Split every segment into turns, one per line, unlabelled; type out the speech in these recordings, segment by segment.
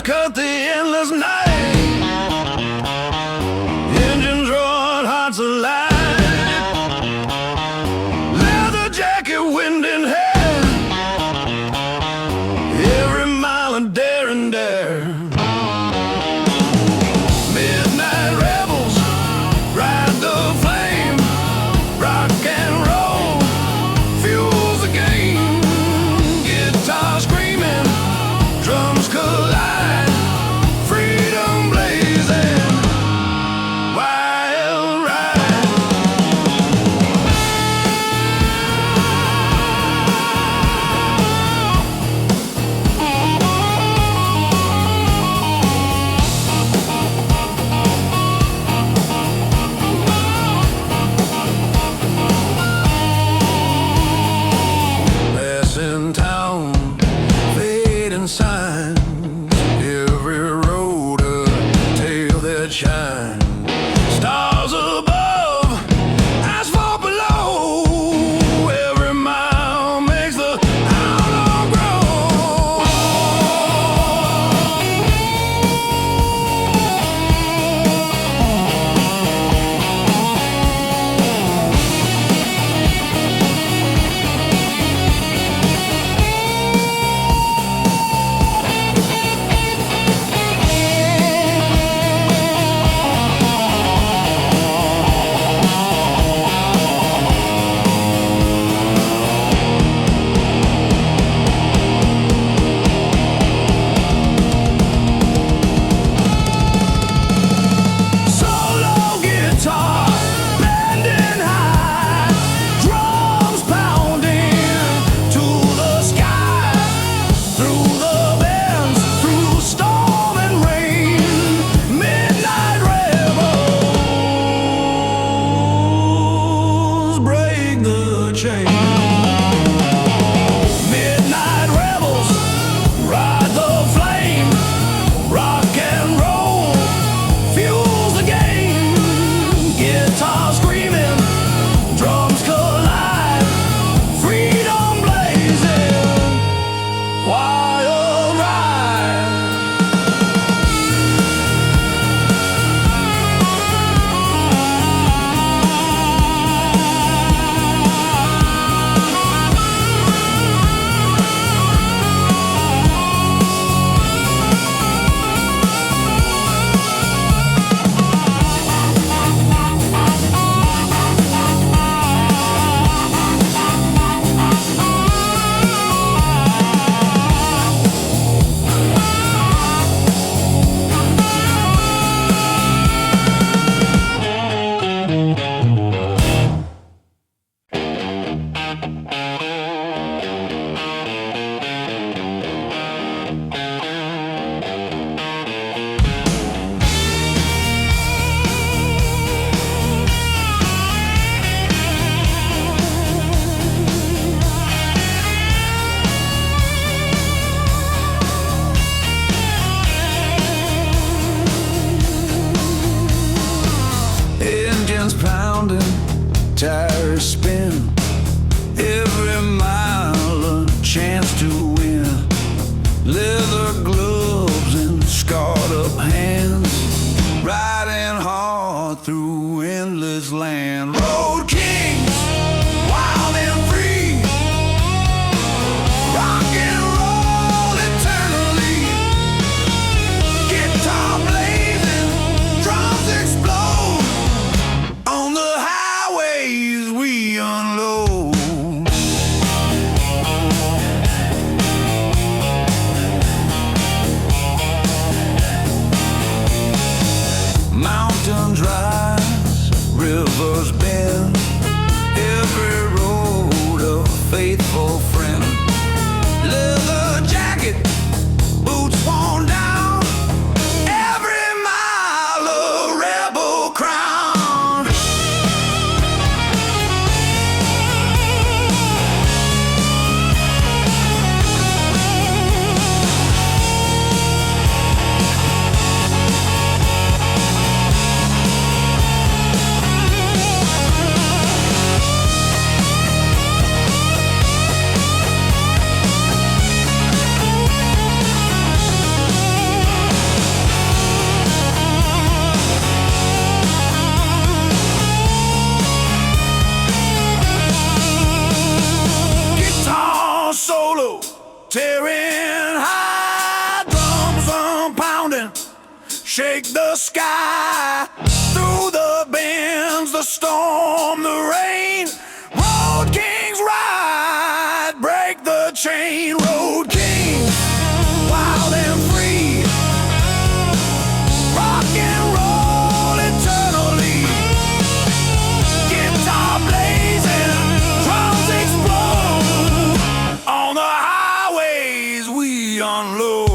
Fires cut the endless night. Engines roaring, hearts alive. Leather jacket, wind in hair. Every mile a dare and dare. Midnight rebels ride the flame. Rock and roll fuels the game. Guitar screaming, drums collide. Freedom blazing, wild ride. shake the sky. Through the bends, the storm, the rain. Road kings ride, break the chain. Road kings, wild and free. Rock and roll eternally. Guitar blazing, drums explode. On the highways we unload.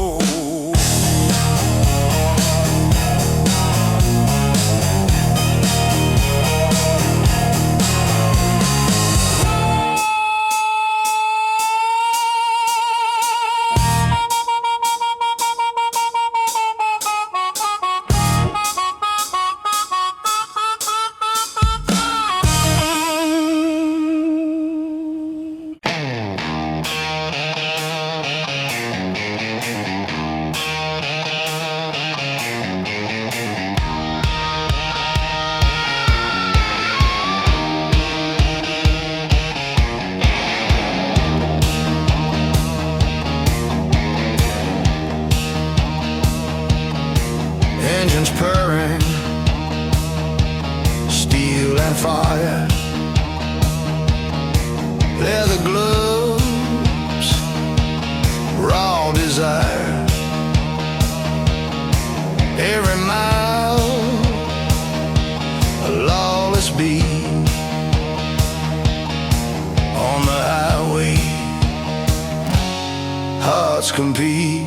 Engines purring, steel and fire, leather gloves, raw desire. Every mile, a lawless beat. On the highway, hearts compete.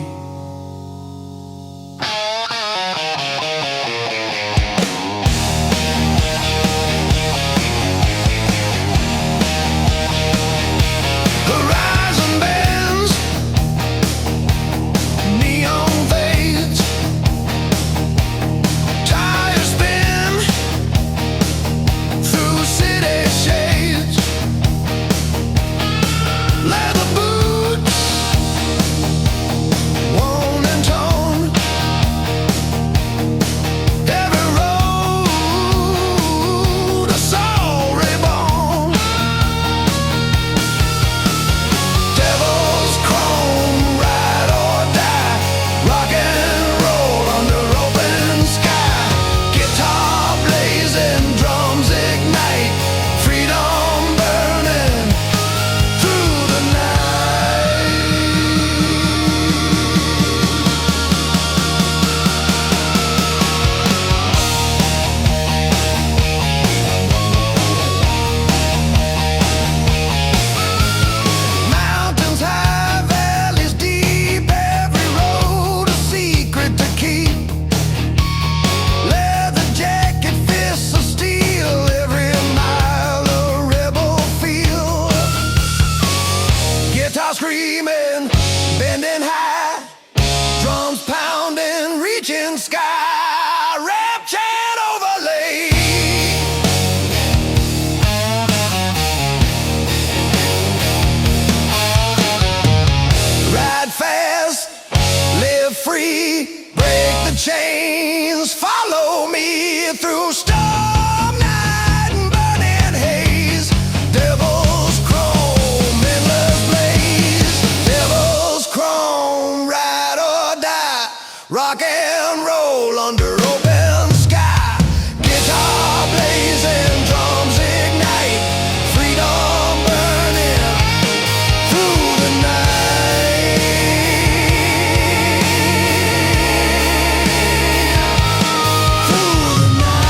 Screaming, bending high, drums pounding, reaching sky, rap chant overlay. Ride fast, live free, break the chains, follow me through storm night and burning haze. Devil's chrome, endless blaze. Devil's chrome, ride or die. Rock and roll under open sky. Guitar blazing, drums ignite. Freedom burning through the night. Through the night.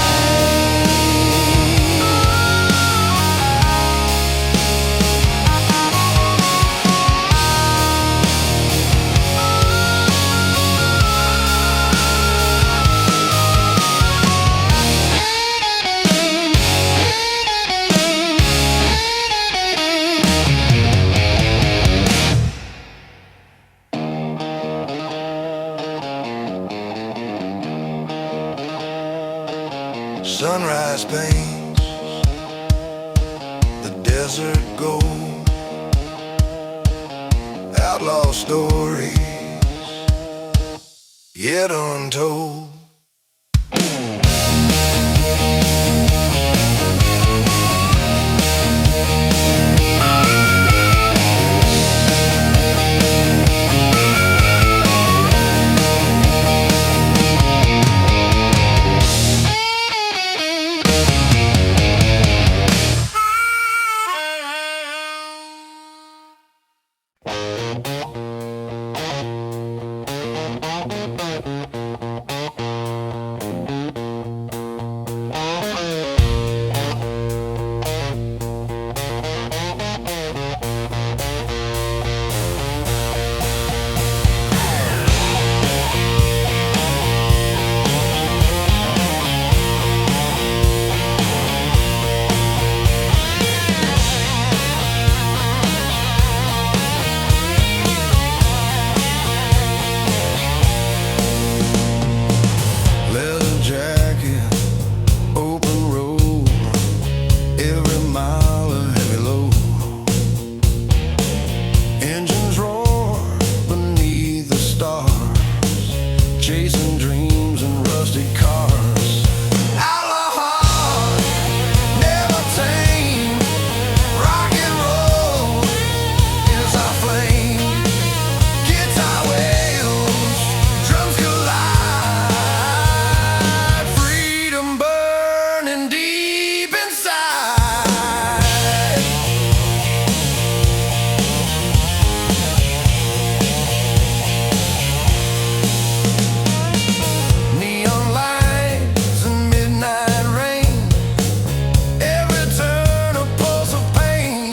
Sunrise paints the desert gold. Outlaw stories yet untold. chasing dreams and rusted cars. Outlaw heart, never tame. Rock and roll is our flame. Guitar wails, drums collide. Freedom burning deep inside. Neon lights and midnight rain. Every turn a pulse of pain.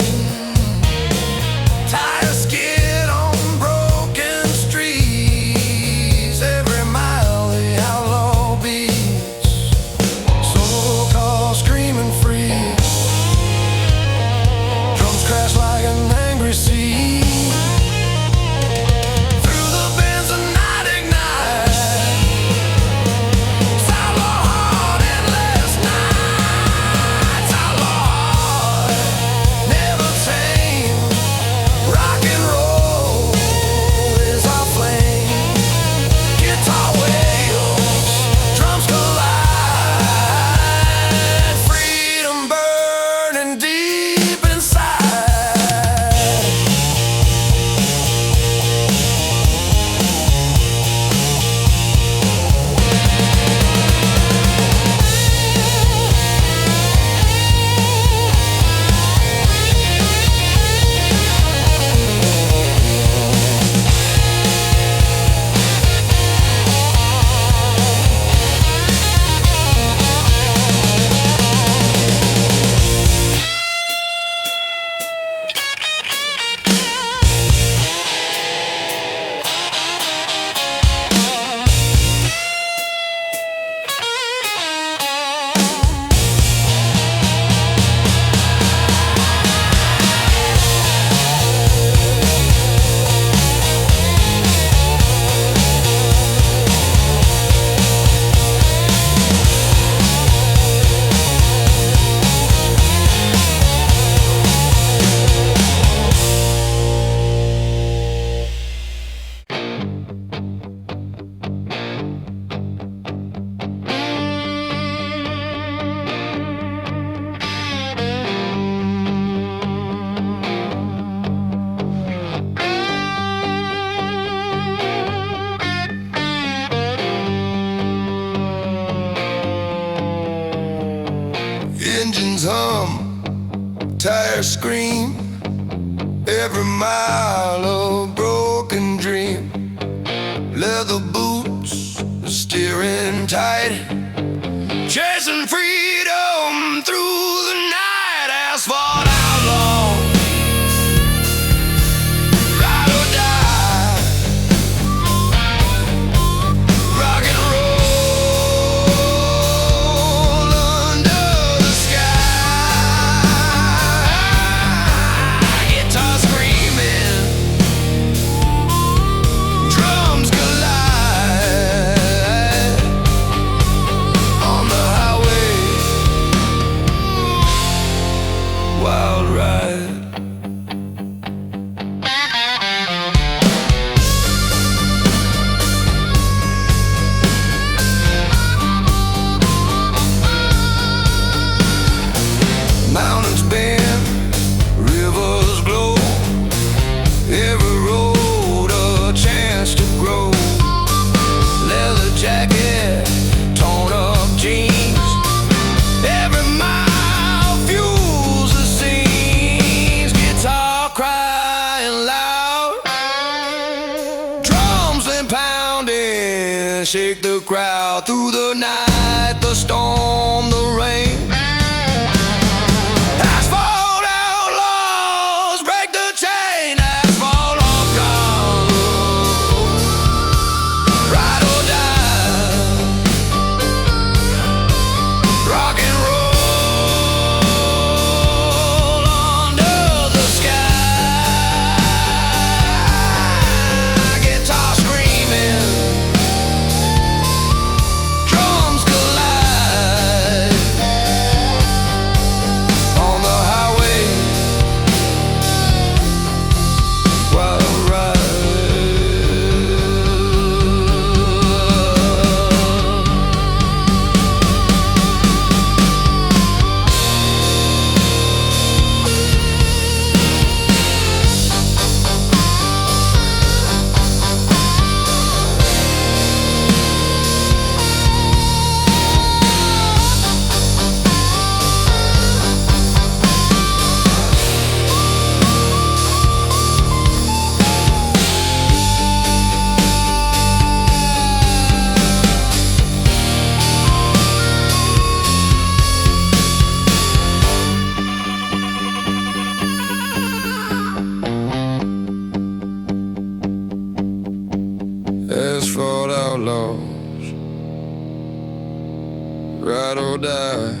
Tire skid on broken streets. Every mile the outlaw beats. Soul call screaming free. Drums crash like an angry sea. Through the bends the night ignites. It's outlaw heart, endless nights. Outlaw heart, never tame. Rock and roll is our flame. Guitar wails, drums collide. Freedom burning deep inside. Engines hum, tires scream. Every mile of broken dream. Leather boots steering tight. Chasing freedom through the night. Asphalt outlaw, ride or die. Rock and roll under the sky. Guitar screaming, drums collide. On the highway, wild ride. Mountains bend, rivers glow. Every road a chance to grow. Leather jacket, torn up jeans. Every mile fuels the scenes. Guitar crying loud. Drums and pounding, shake the crowd through the night, the storm, the rain. Asphalt outlaws break the chain. Asphalt all gone, ride or die. Rock and roll under the sky. Guitar screaming, drums outlaws, ride or die,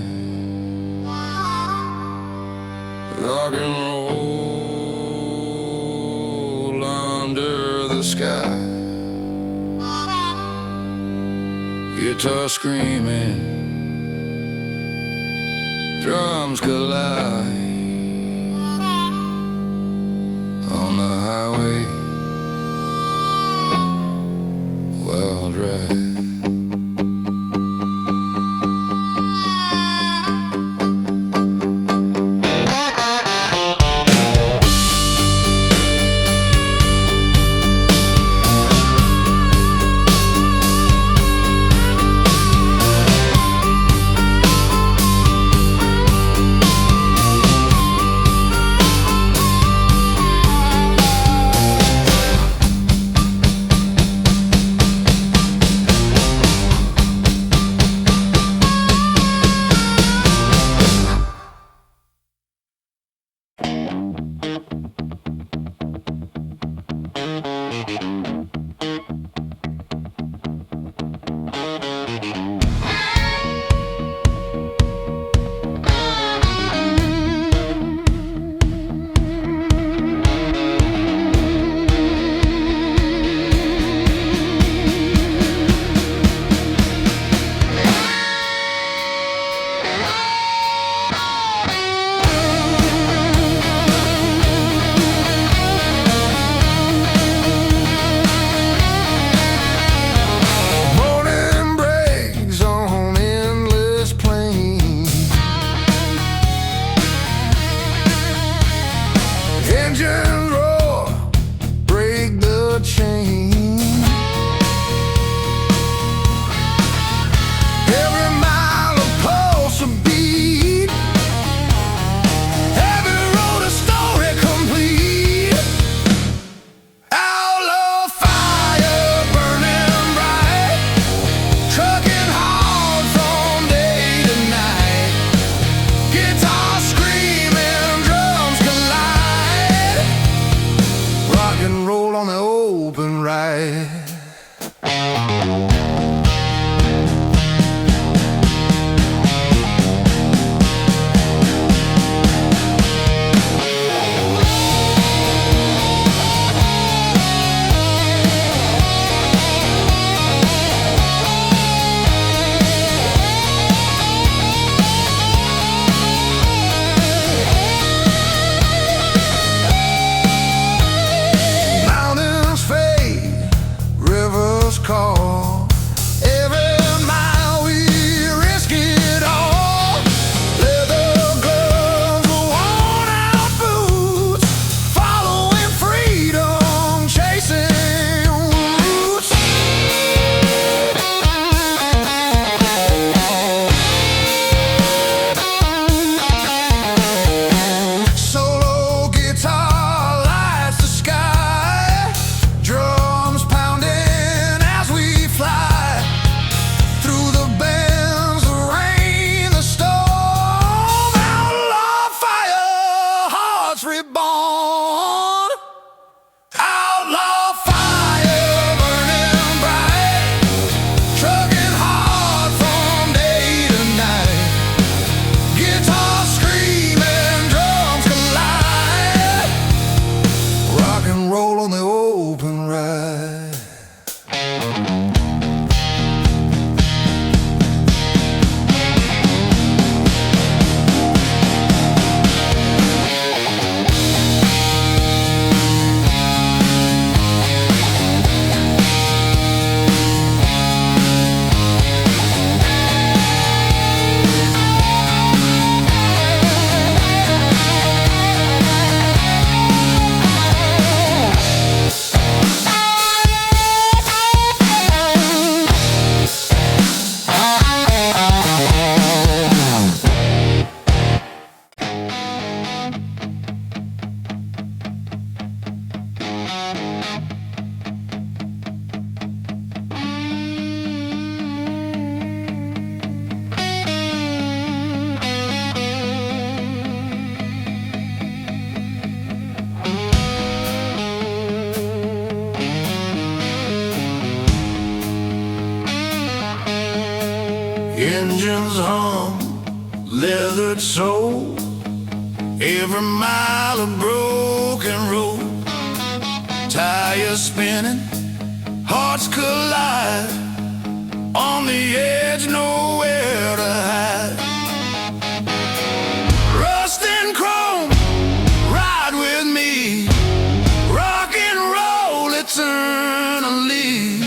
rock and roll under the sky, guitar screaming, drums collide on the highway, wild ride. Engines hum, leathered soul, every mile of broken road. Tires spinning, hearts collide, on the edge, nowhere to hide. Rust and chrome, ride with me, rock and roll eternally.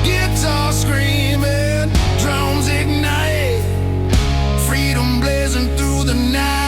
Guitar screaming, drums ignite, freedom blazing through the night.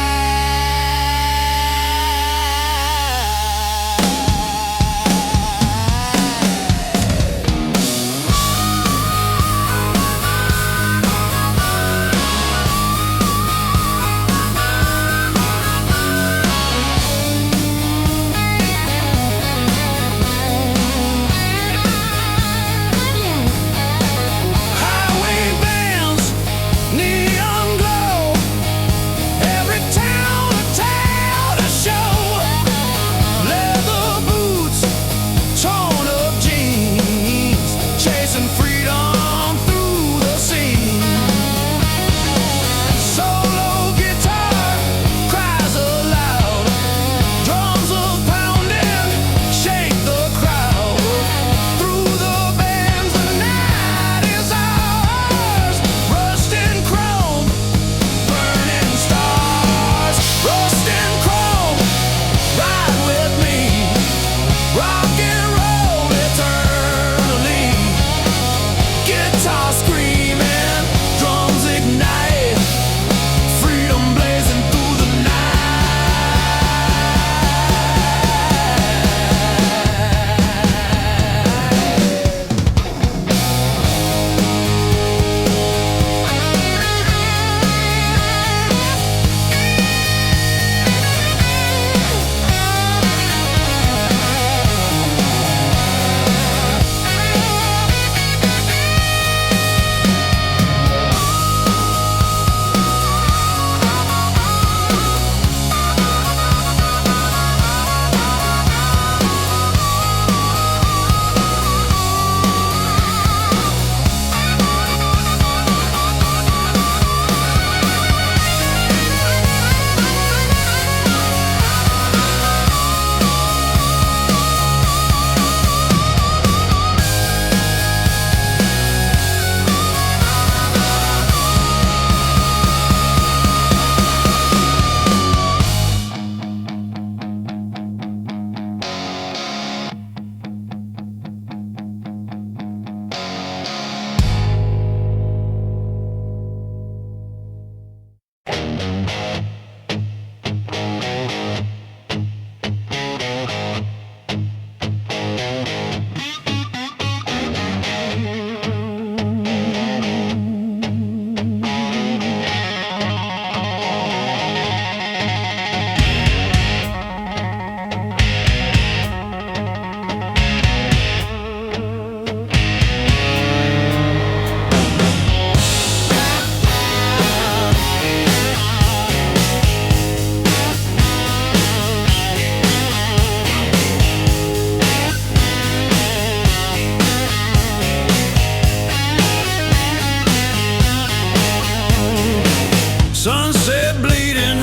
Sunset bleeding,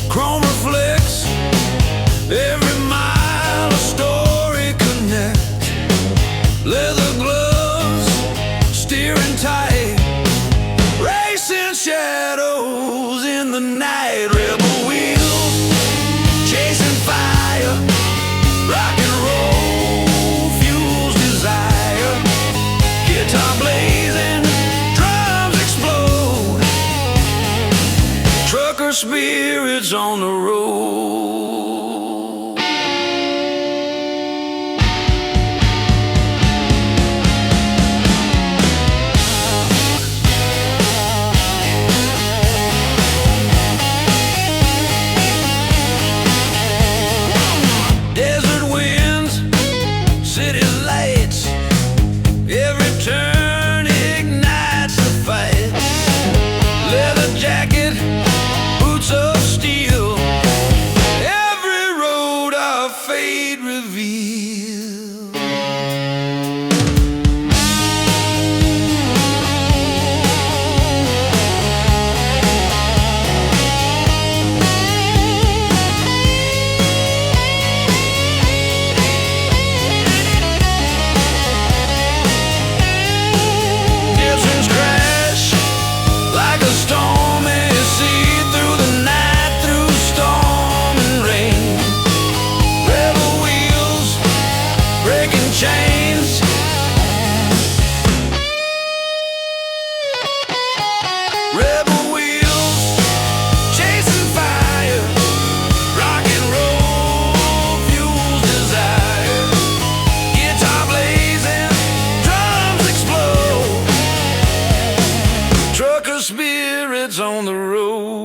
chrome reflects, every mile a story connects. Leather gloves, steering tight, racing shadows in the night. Rebel wheels, chasing fire, rock and roll fuels desire. Guitar blazing, drums explode, trucker spirits on the road. Desert winds, city lights, every turn ignites the fight. Leather jacket, boots of steel, minutes on the road.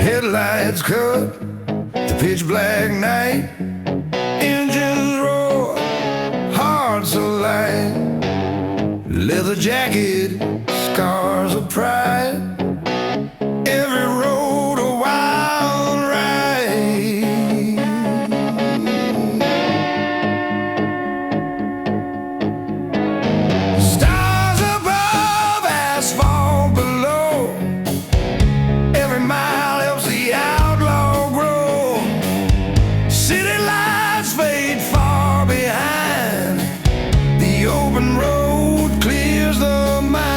Headlights cut the pitch black night, engines roar, hearts alight, leather jacket, scars of pride, every road a wild ride. Stars above, asphalt below, every mile helps the outlaw grow. City lights fade far behind, the open road clears the mind.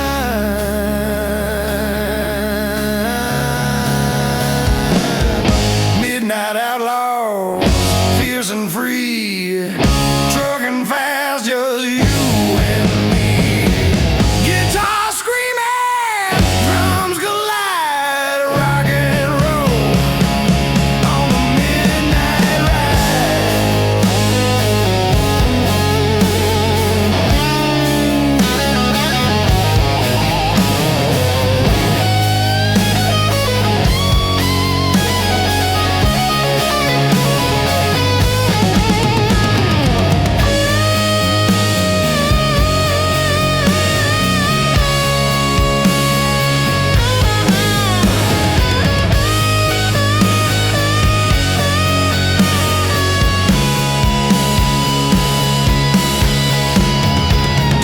Midnight outlaws, fierce and free, trucking fast, just you and me. Guitar screaming, drums collide, rock and roll on the midnight ride.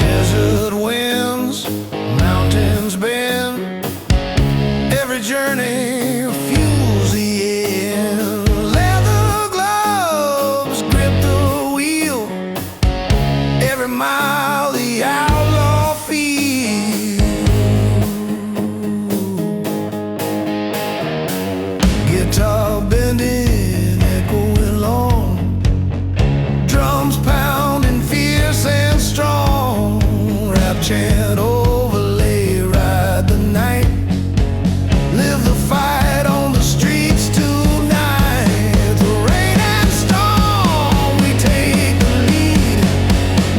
Desert winds, mountains bend, every journey fuels the end. Leather gloves grip the wheel, every mile the outlaw feels. Guitar bending, echoing long, drums pounding fierce and strong. Rap chant overlay, ride the night, live the fight on the streets tonight. Through rain and storm, we take the lead.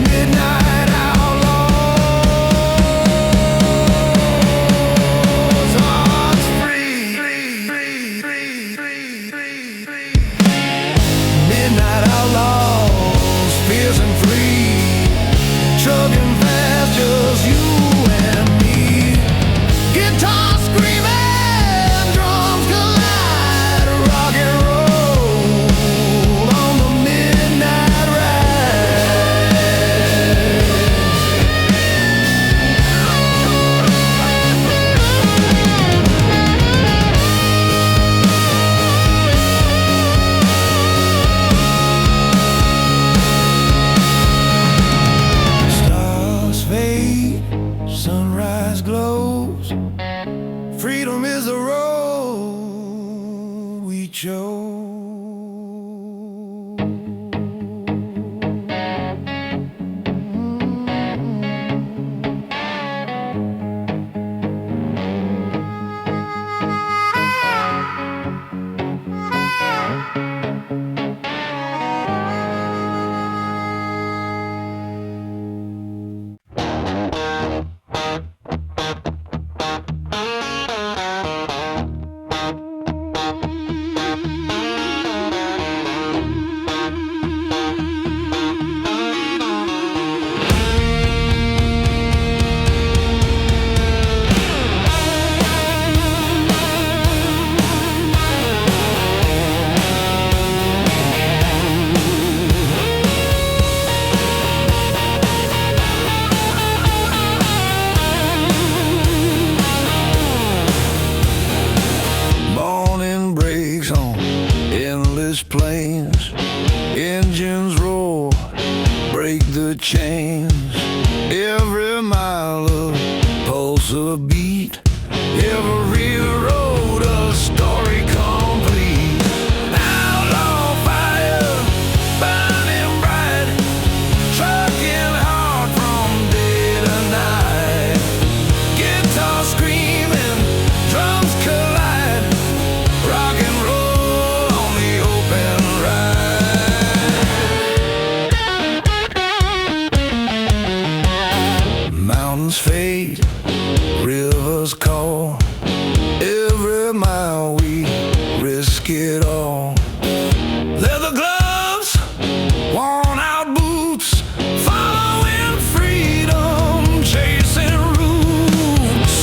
Midnight outlaws, hearts free. Midnight outlaws, fierce and free, chugging fast, just you break the chains. Every mile a pulse, a beat. Every road a story complete. Outlaw fire, burning bright, trucking hard from day to night. Guitar screaming, drums collide, rock and roll on the open ride. Mountains fade, rivers call. Every mile we risk it all. Leather gloves, worn out boots, following freedom, chasing roots.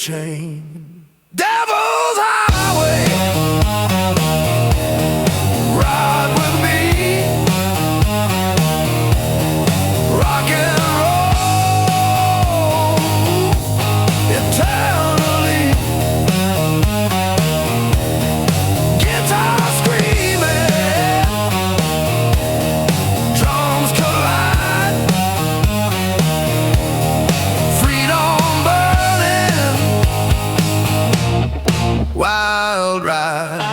chain. Devil's Highway, ride with me, rock and roll eternally. Guitar screaming, drums collide, freedom burning, wild ride.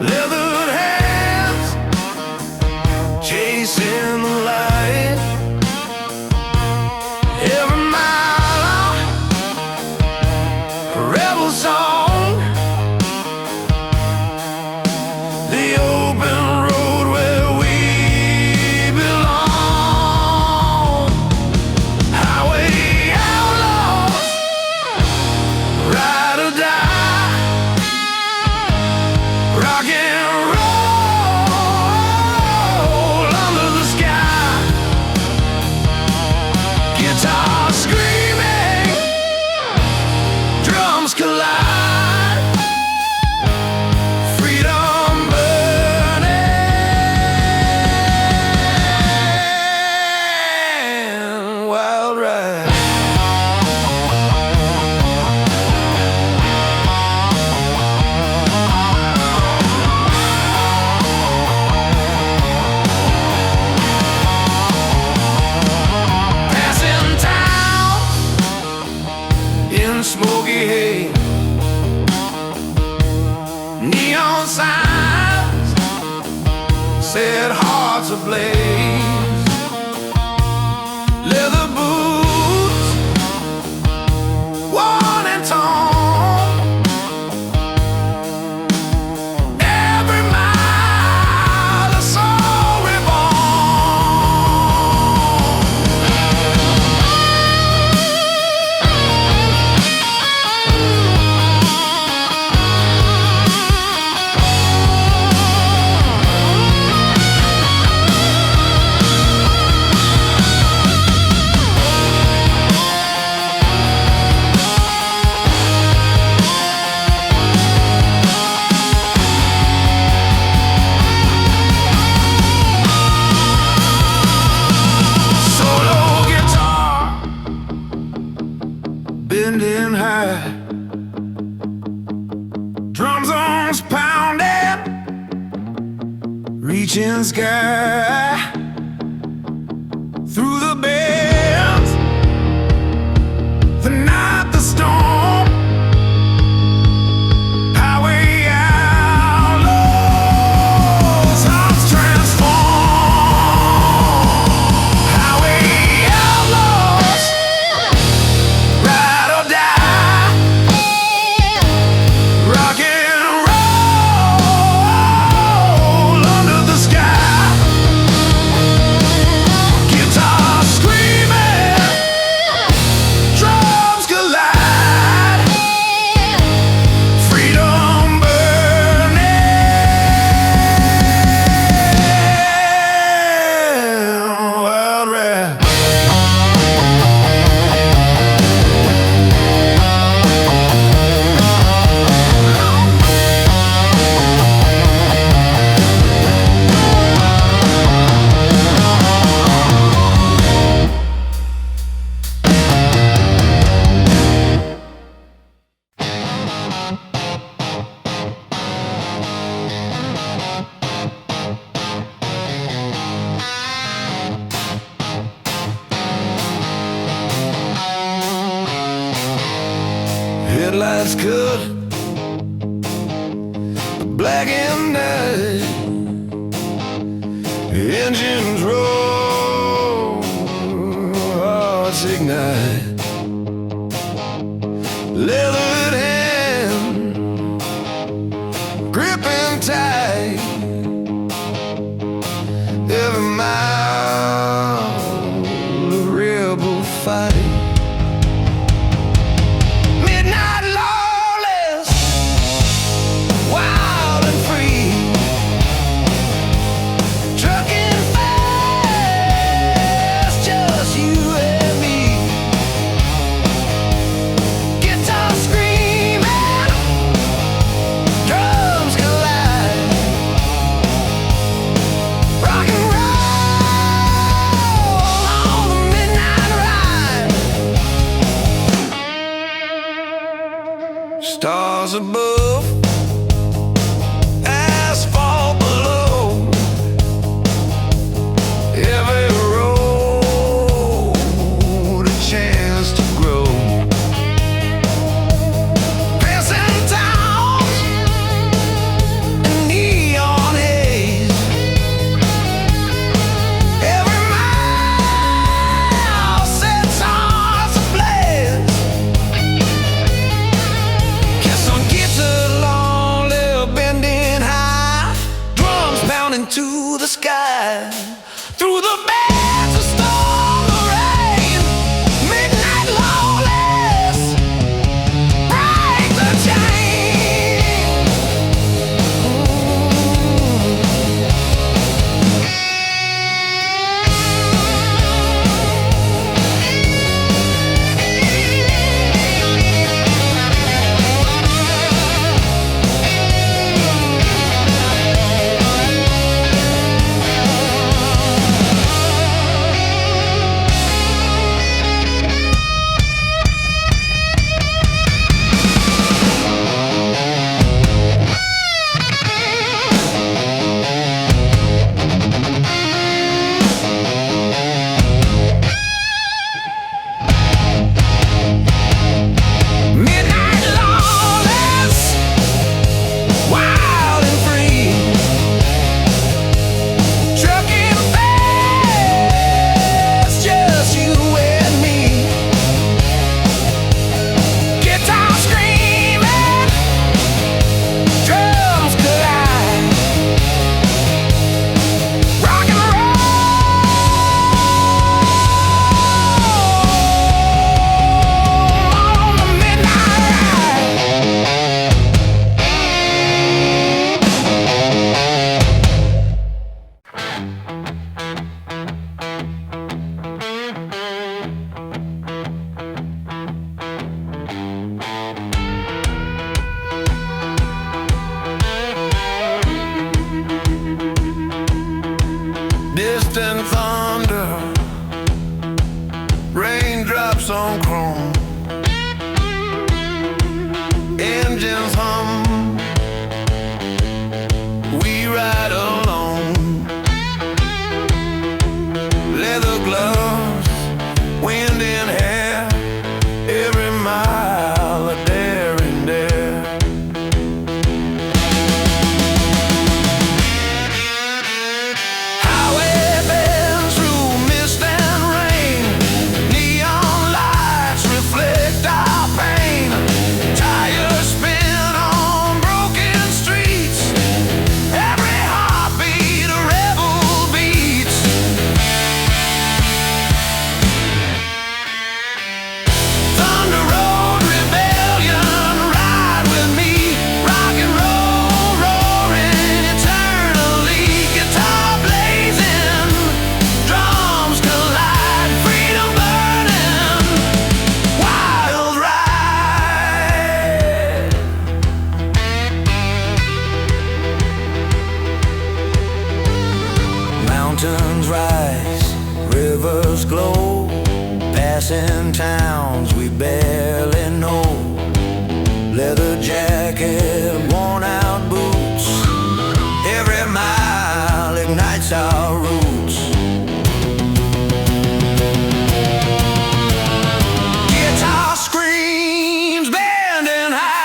Leathered hands chasing the light. Every mile a rebel song. The open road where we belong. Highway outlaws, ride or die. Rock and roll under the sky. Guitar screaming, drums collide, freedom burning, wild ride. Smoky hay, neon signs set hearts ablaze. Leather boots, worn and torn. Every mile a soul reborn. Bending high, drum zones pounding, reaching sky. Through the bends, the night, the storm. Highway outlaws, hearts transform. Highway outlaws, ride or die. Rock and roll under the sky. Guitar scream. lights cut black and night, engines roll, hearts ignite, leathered hand gripping tight, every mile of rebel fighting. Midnight lawless, wild and free, trucking fast, just you and me. Guitar screaming, drums collide, rock and roll on the midnight ride. Stars above, asphalt below, every road a chance to grow. Passing towns in neon haze, every mile sets hearts ablaze. Kiss on guitar, long lip bending high, drums pounding to the sky. Through the bands of storm, the rain, midnight lawless, break the chain. Midnight lawless, wild and free, trucking fast, just you and me. Guitar screaming, drums collide, rock and roll on the midnight ride. Distant thunder, raindrops on chrome, engines hum, we ride alone. Leather gloves, wind in hair, every mile a daring dare. Highway bends through mist and rain, neon lights reflect our pain. Tires spin on broken streets, every heartbeat a rebel beats. Thunder Road rebellion, ride with me, rock and roll roaring eternally. Guitar blazing, drums collide, freedom burning, wild ride. Mountains rise, rivers glow, passing towns we barely know. Leather jacket, worn out boots, every mile ignites our roots. Guitar screams, bending high,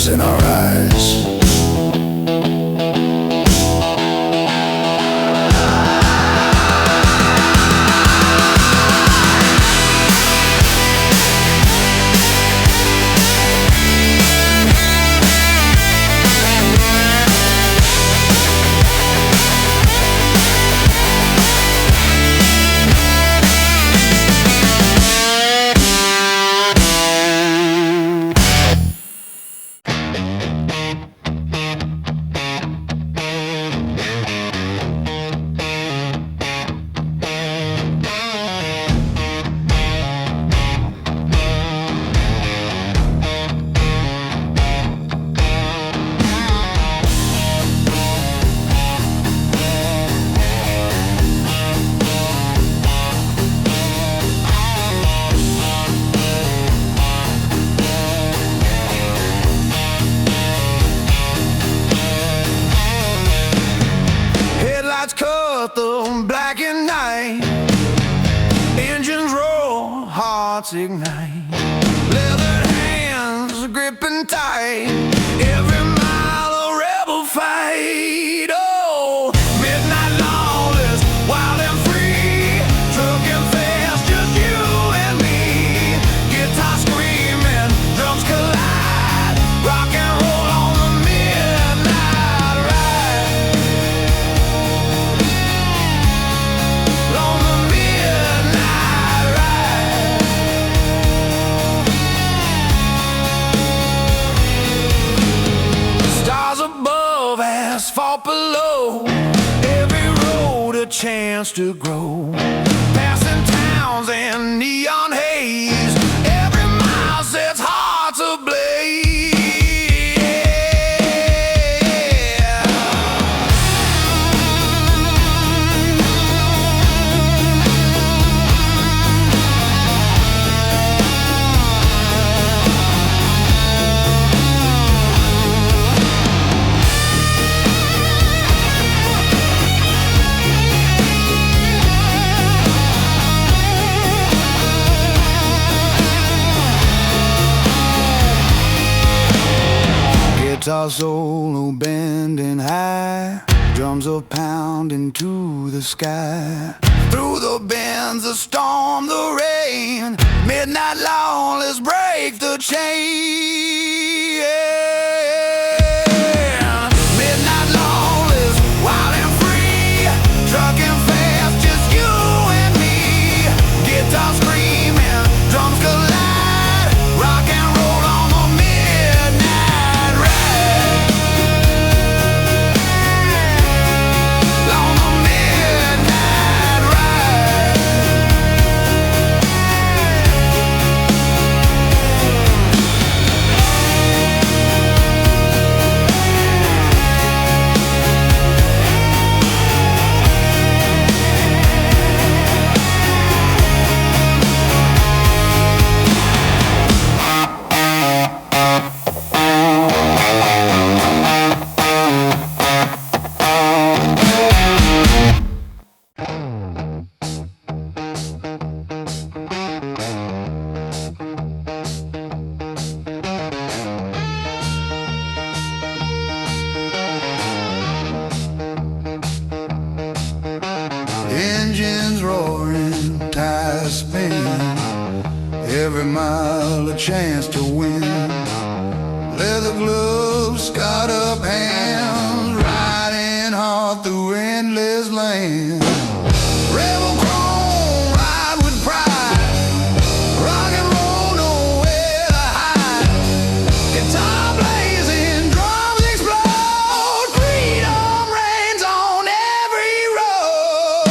darkness in our eyes. Cut the black and night, engines roar, hearts ignite, leathered hands gripping tight, every mile a rebel fight. Oh, midnight lawless, wild and free, trucking fast, just you and me, guitar screaming, drums collide, rock and roll on the midnight ride. On the midnight ride. Stars above, asphalt below, every road a chance to grow. Passing towns and neon haze, every mile sets hearts ablaze. Guitar solo bending high, drums are pounding to the sky. Through the bends, the storm, the rain, midnight lawless break the chain. Midnight lawless, wild and free, trucking fast, just you and me. Guitar screaming, drums collide, rock and roll on the midnight ride. On the midnight ride. Engines roaring, tires spinning, every mile a chance to win. Leather gloves, scarred up hands, riding hard through endless land. Rebel chrome, ride with pride, rock and roll, nowhere to hide. Guitar blazing, drums explode, freedom reigns on every road.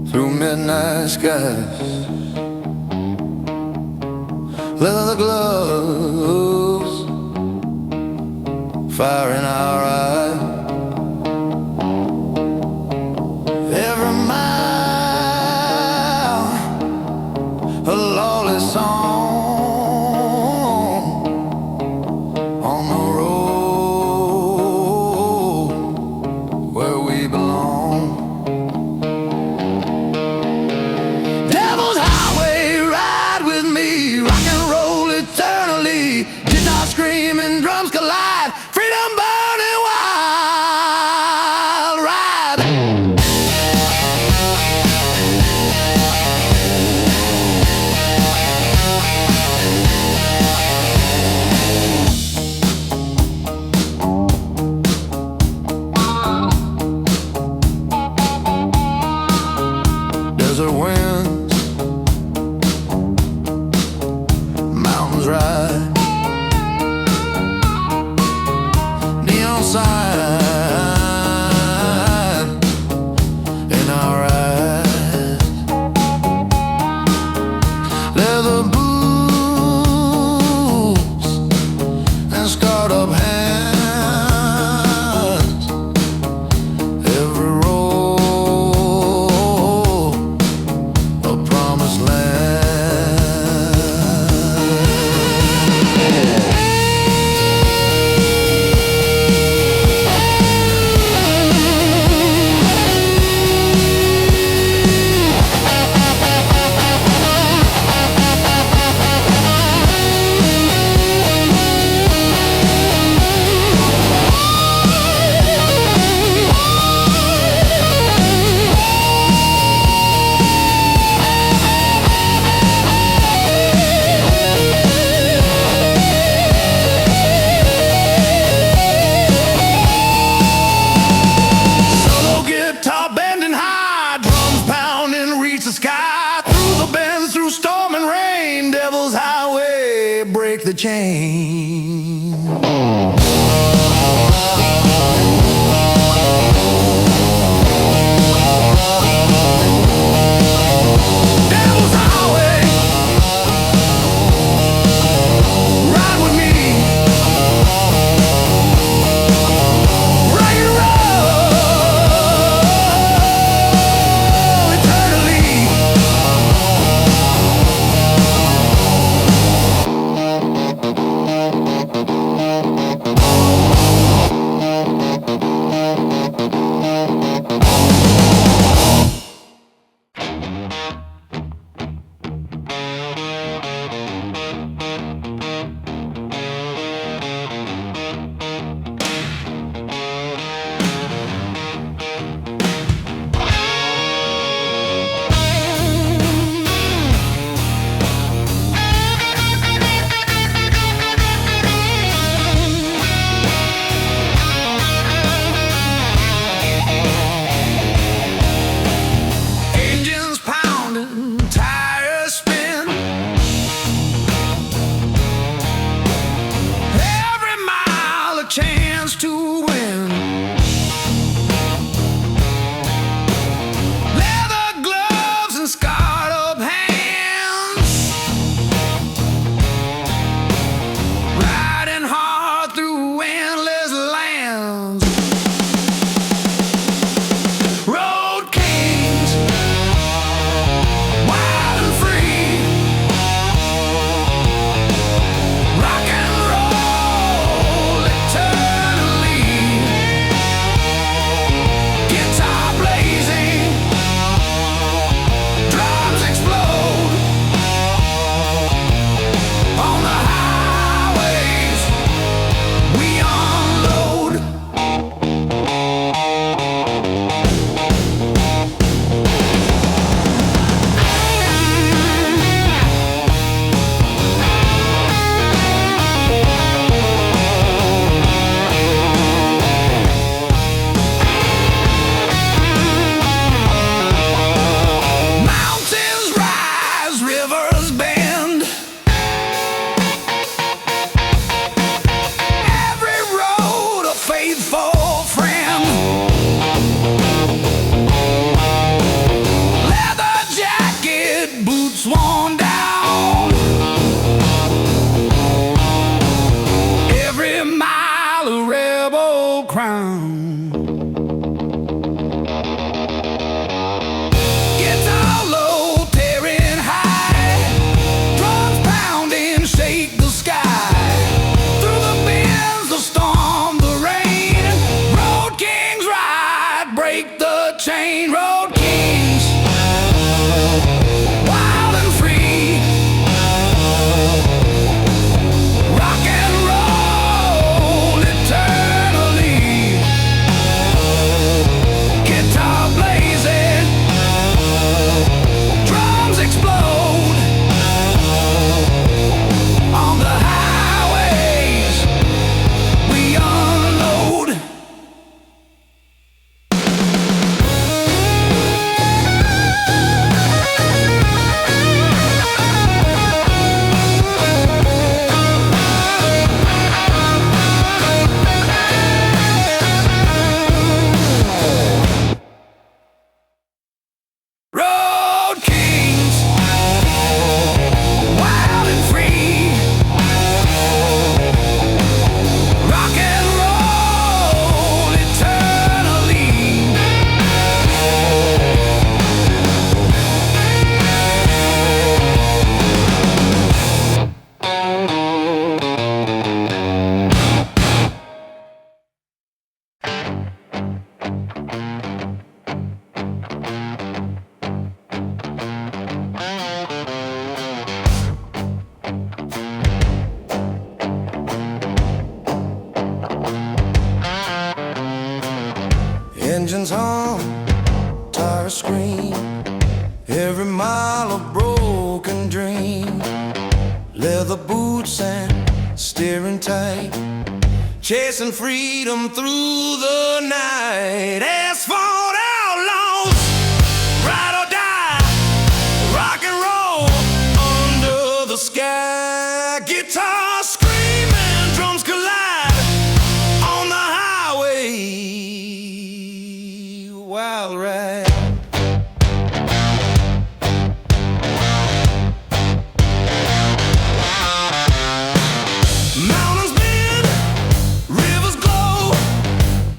through midnight skies, leather gloves, fire in our eyes. Every mile, a lawless song on the road where we belong. Devil's Highway, ride with me, rock and roll eternally. Guitar screaming, drums collide, freedom burning wild ride. Desert winds, mountains ride, neon sign in our eyes, leather boots and scarred up hands. Every road a promised land. Solo guitar bending high, drums pounding, reach the sky. Through the bends, through storm and rain, Devil's Highway, break the chain. Devil's Highway, ride with me, rock and roll eternally. guitar scream, every mile a broken dream. Leather boots and steering tight, chasing freedom through the night. Asphalt outlaws, ride or die, rock and roll under the sky. Guitar screaming, drums collide on the highway. Wild ride. Mountains bend, rivers glow,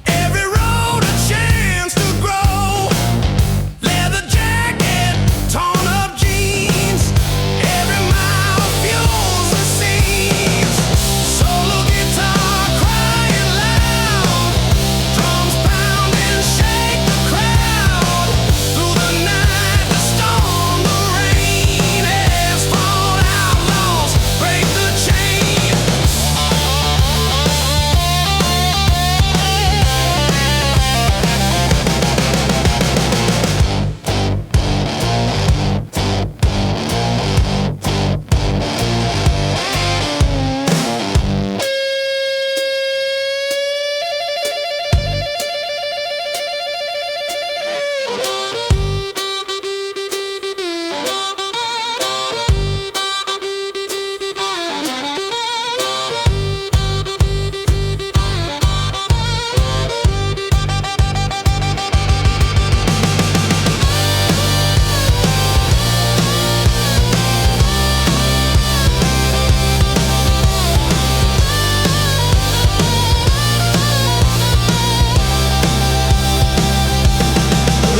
every road a chance to grow. Leather jacket, torn up jeans, every mile fuels the scenes. Solo guitar crying loud, drums pounding shake the crowd. Through the night, the storm, the rain, asphalt outlaws break the chain.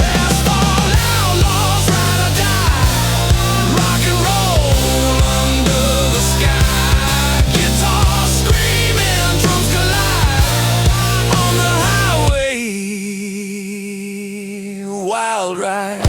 Asphalt outlaws, ride or die, rock and roll under the sky. Guitar screaming, drums collide on the highway. Wild ride.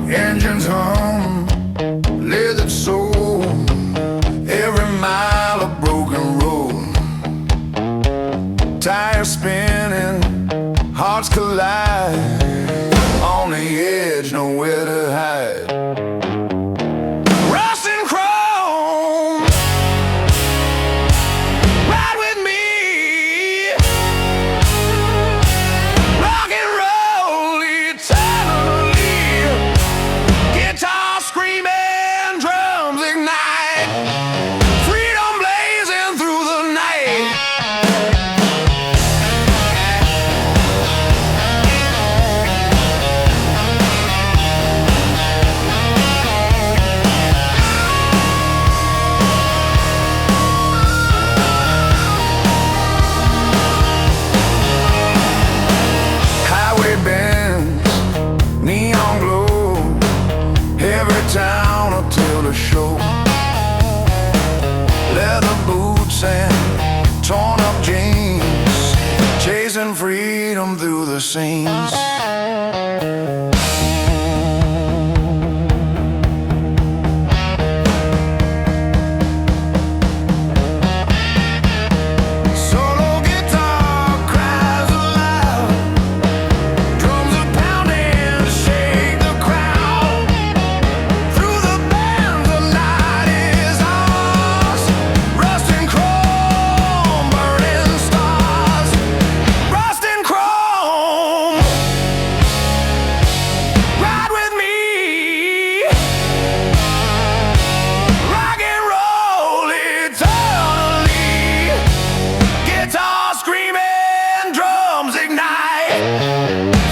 Engines hum, leathered soul, every mile a broken road. Tires spinning, hearts collide, on the edge, nowhere to hide. Rust and chrome, ride with me, rock and roll eternally. Guitar screaming, drums ignite, freedom blazing through the night. Highway bends, neon glow, every town will tell the show. Leather boots and torn up jeans, chasing freedom through the scenes. Solo guitar cries aloud, drums are pounding to shake the crowd. Through the band, the night is ours. Rust and chrome, burning stars. Rust and chrome, ride with me, rock and roll eternally. Guitar screaming, drums ignite,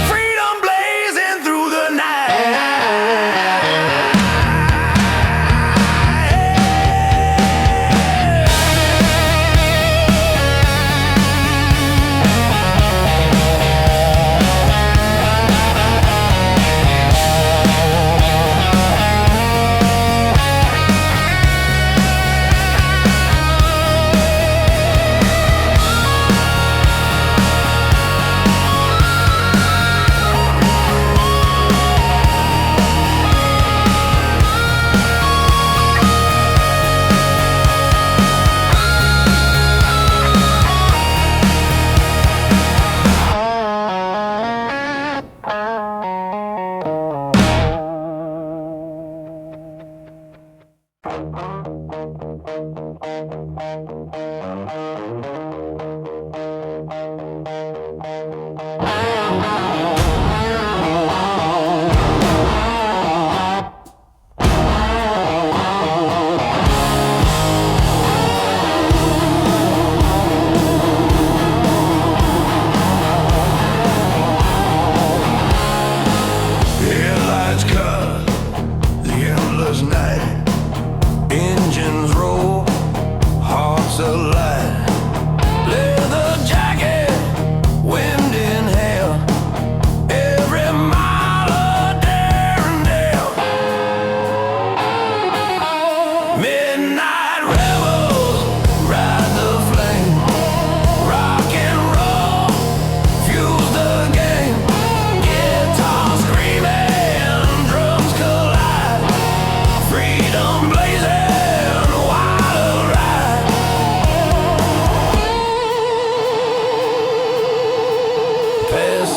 freedom blazing through the night.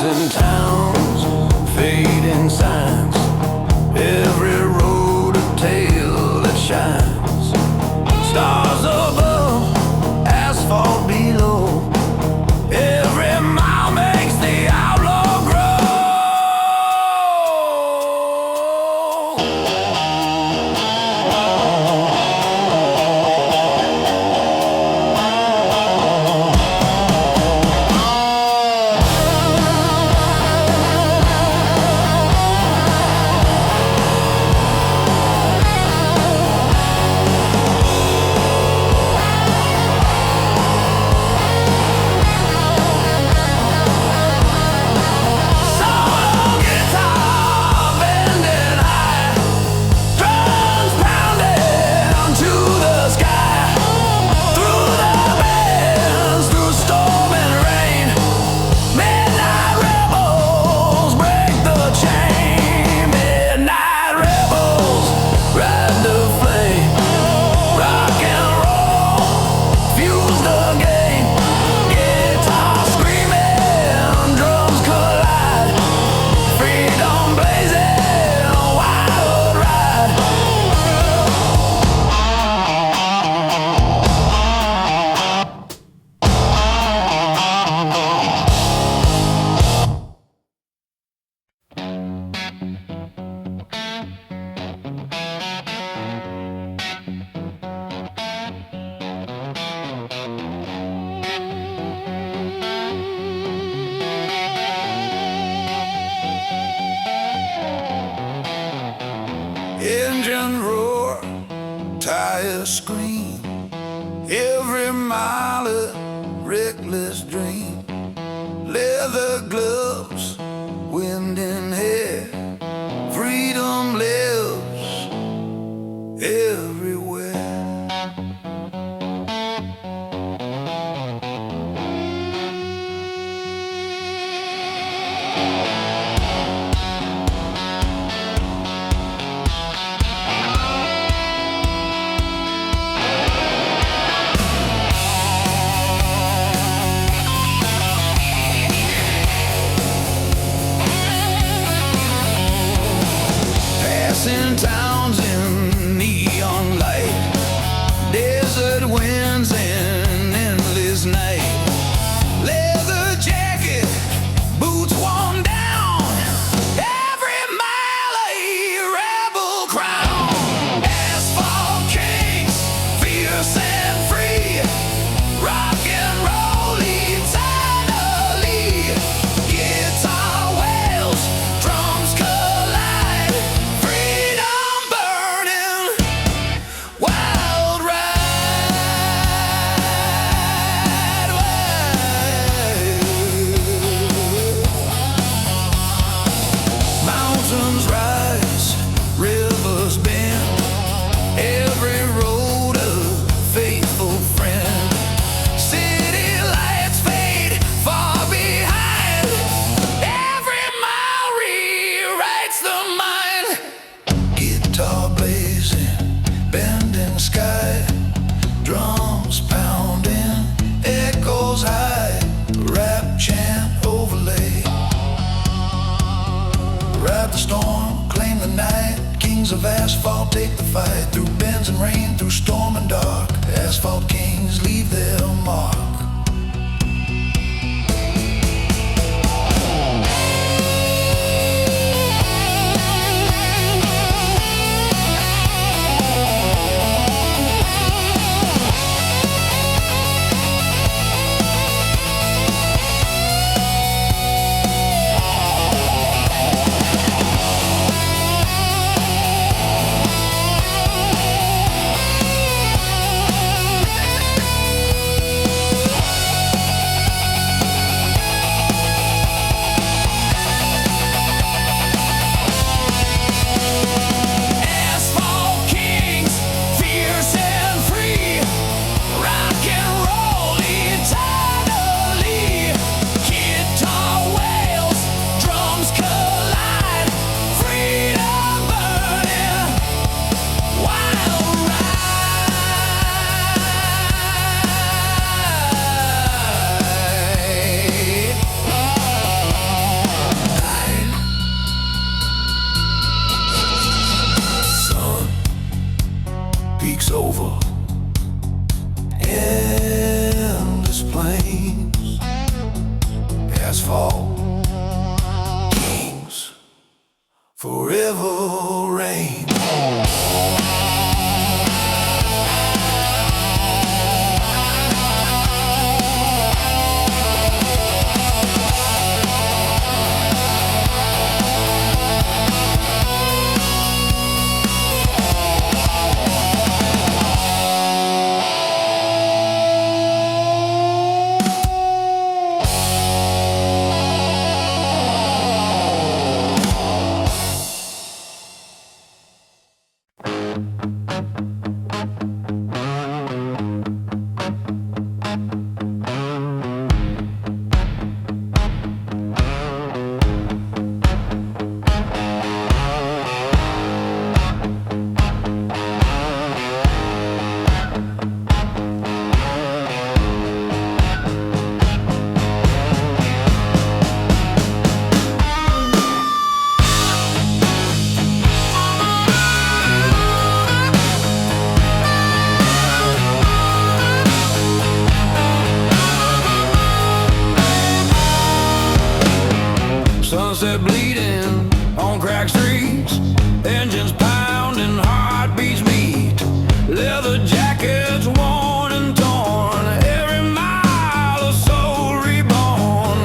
Passing towns, fading signs, every road a tale that shines. Stars above, asphalt below, every mile makes the outlaw grow. Engine roar, tires scream, every mile a reckless dream. Leather gloves, wind in hair, freedom lives everywhere. Passing towns in neon light, desert winds and endless night. Leather jacket, boots worn down, every mile a rebel crown. Asphalt kings, fierce and free, rock and roll eternally. Guitar wails, drums collide, freedom burning, wild ride, mountains rise, rivers bend, every road a faithful friend. City lights fade far behind, every mile rewrites the mind. Guitar blazing, bending sky, drums pounding, echoes high, rap chant overlay. Ride the storm, claim the night, kings of asphalt take the fight. Through bends and rain, through storm and dark, asphalt kings leave their mark. asphalt. Kings forever reign. Sunset bleeding on cracked streets, engines pounding, heartbeats meet, leather jackets worn and torn, every mile a soul reborn.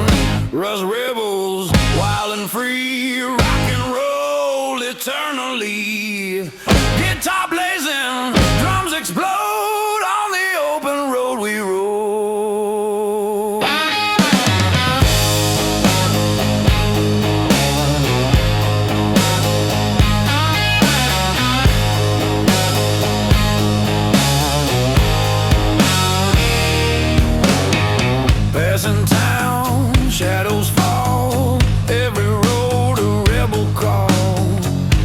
Rust rebels, wild and free, rock and roll eternally. Guitar blazing, drums explode on the open road we roll. Passing town, shadows fall, every road a rebel call.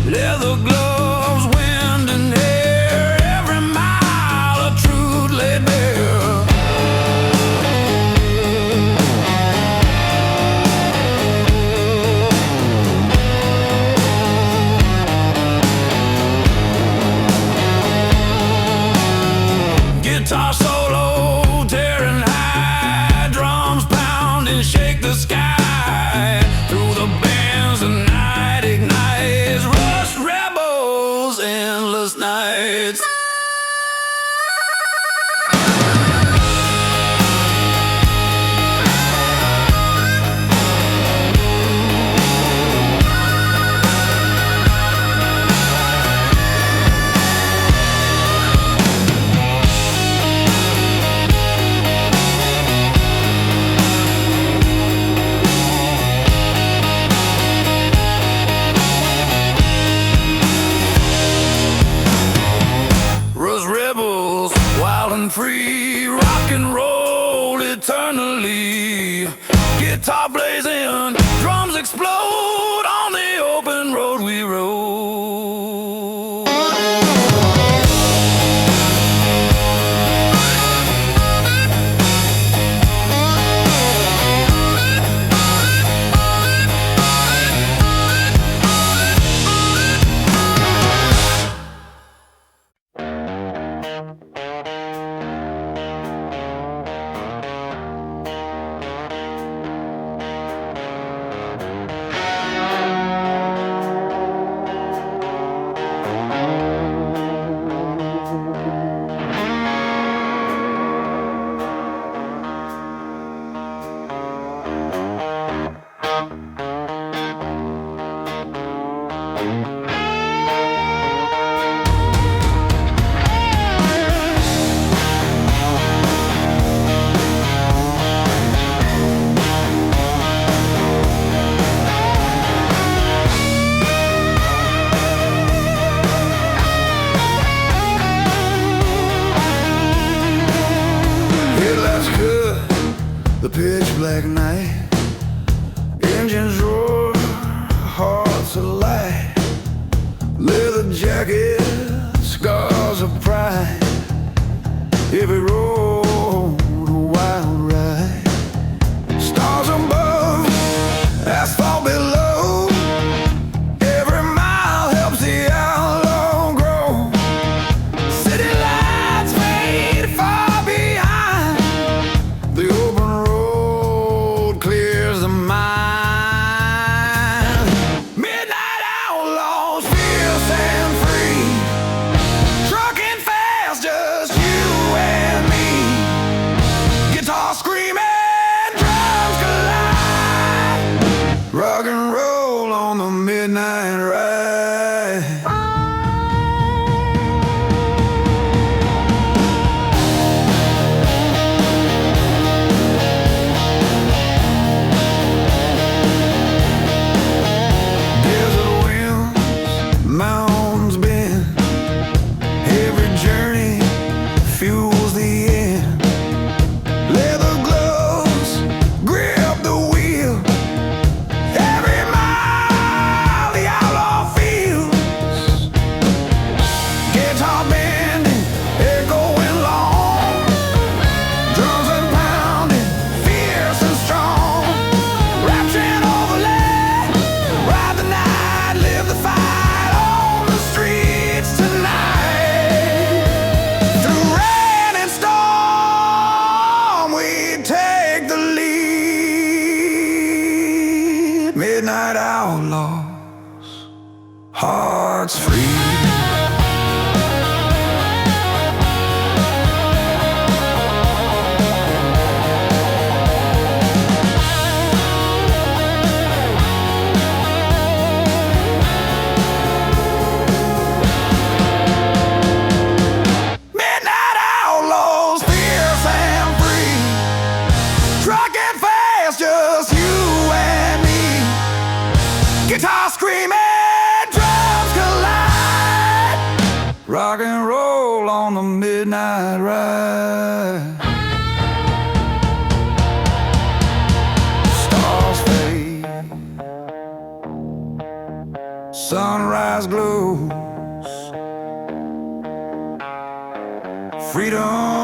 Leather gloves, wind and air, every mile a truth laid bare. Guitar solo, tearing high, drums pounding, shake the sky. Through the bands the night ignites, rust rebels, endless nights. Rust rebels, wild and free, rock and roll eternally. Guitar blazing, drums explode on the open road we roll. Headlights cut the pitch black night, engines roar, hearts alight, leather jacket, scars of pride, every road a wild ride. Stars above, asphalt below, every mile helps the outlaw grow. City lights fade far behind, the open road clears the midnight ride. Desert winds, mountains bend, every journey fuels the end. Leather gloves grip the wheel, every mile the outlaw feels. Guitar bending, echoing long, drums and pounding, fierce and strong. Rapturing overlay, ride the night, live the fight on the streets tonight. Through rain and storm, we take the lead. Midnight outlaws, hearts free. Midnight outlaws, fierce and free. Trucking fast, just you and me. Guitar screaming, drums collide. Rock and roll on the midnight ride. Stars fade, sunrise glows. Freedom